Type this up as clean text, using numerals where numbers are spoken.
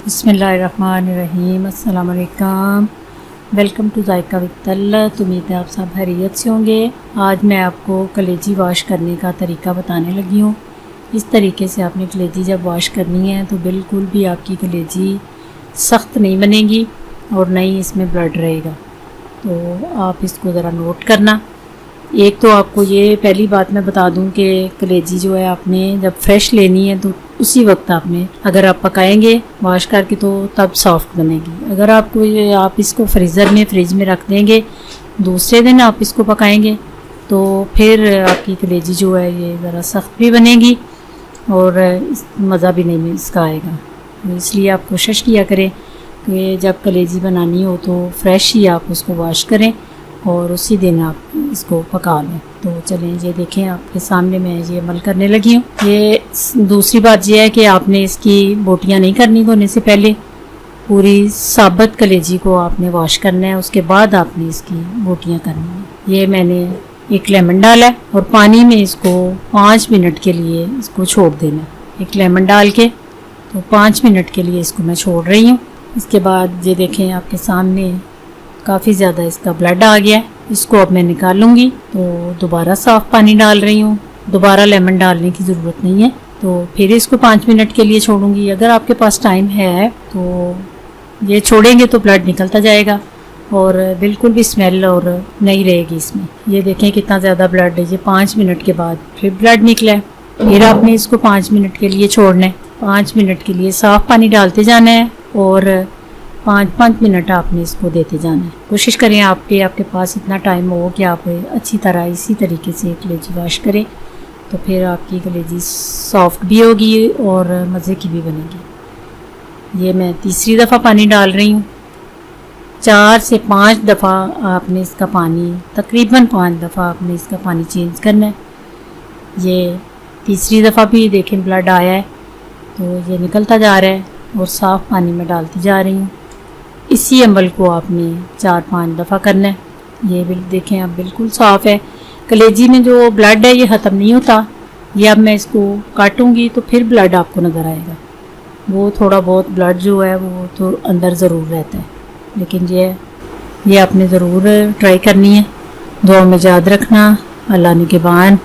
बिस्मिल्लाहिर्रहमानिर्रहीम। अस्सलाम वालेकुम। Welcome to Zaika with Talat. उम्मीद है आप सब खैरियत से होंगे। आज मैं आपको कलेजी वॉश करने का तरीका बताने लगी हूँ। इस तरीके से आपने कलेजी जब वॉश करनी है तो बिल्कुल भी आपकी कलेजी सख्त नहीं बनेगी और न ही इसमें ब्लड रहेगा। तो आप इसको ज़रा नोट करना। एक तो आपको ये पहली बात मैं बता दूं कि कलेजी जो है आपने जब फ्रेश लेनी है तो उसी वक्त आपने, अगर आप पकाएंगे वॉश करके तो तब सॉफ्ट बनेगी। अगर आपको ये आप इसको फ्रीज़र में फ्रिज में रख देंगे, दूसरे दिन आप इसको पकाएंगे तो फिर आपकी कलेजी जो है ये ज़रा सख्त भी बनेगी और मज़ा भी नहीं इसका आएगा। तो इसलिए आप कोशिश किया करें कि जब कलेजी बनानी हो तो फ्रेश ही आप उसको वॉश करें और उसी दिन आप इसको पका लें। तो चलें, ये देखें आपके सामने मैं ये अमल करने लगी हूँ। ये दूसरी बात ये है कि आपने इसकी बोटियाँ नहीं करनी धोने से पहले, पूरी साबुत कलेजी को आपने वॉश करना है, उसके बाद आपने इसकी बोटियाँ करनी है। ये मैंने एक लेमन डाला है और पानी में इसको 5 मिनट के लिए इसको छोड़ देना। एक लेमन डाल के तो 5 मिनट के लिए इसको मैं छोड़ रही हूँ। इसके बाद ये देखें आपके सामने काफ़ी ज़्यादा इसका ब्लड आ गया है। इसको अब मैं निकालूंगी तो दोबारा साफ़ पानी डाल रही हूँ। दोबारा लेमन डालने की ज़रूरत नहीं है। तो फिर इसको 5 मिनट के लिए छोड़ूंगी। अगर आपके पास टाइम है तो ये छोड़ेंगे तो ब्लड निकलता जाएगा और बिल्कुल भी स्मेल और नहीं रहेगी इसमें। ये देखें कितना ज़्यादा ब्लड है। ये 5 मिनट के बाद फिर ब्लड निकला है। फिर आपने इसको 5 मिनट के लिए छोड़ना है। 5 मिनट के लिए साफ़ पानी डालते जाना है और 5-5 मिनट आपने इसको देते जाना है। कोशिश करें आपके पास इतना टाइम हो कि आप अच्छी तरह इसी तरीके से कलेजी वॉश करें, तो फिर आपकी कलेजी सॉफ्ट भी होगी और मज़े की भी बनेगी। ये मैं तीसरी दफ़ा पानी डाल रही हूँ। 4 से 5 दफ़ा आपने इसका पानी, तकरीबन 5 दफ़ा आपने इसका पानी चेंज करना है। ये तीसरी दफ़ा भी देखें ब्लड आया है तो ये निकलता जा रहा है और साफ़ पानी में डालती जा रही हूँ। इसी अमल को आपने 4-5 दफ़ा करना है। ये देखें अब बिल्कुल साफ़ है। कलेजी में जो ब्लड है ये ख़त्म नहीं होता। ये अब मैं इसको काटूंगी तो फिर ब्लड आपको नज़र आएगा। वो थोड़ा बहुत ब्लड जो है वो तो अंदर ज़रूर रहता है, लेकिन ये आपने ज़रूर ट्राई करनी है। दुआ में याद रखना। अल्लाह ने के बान।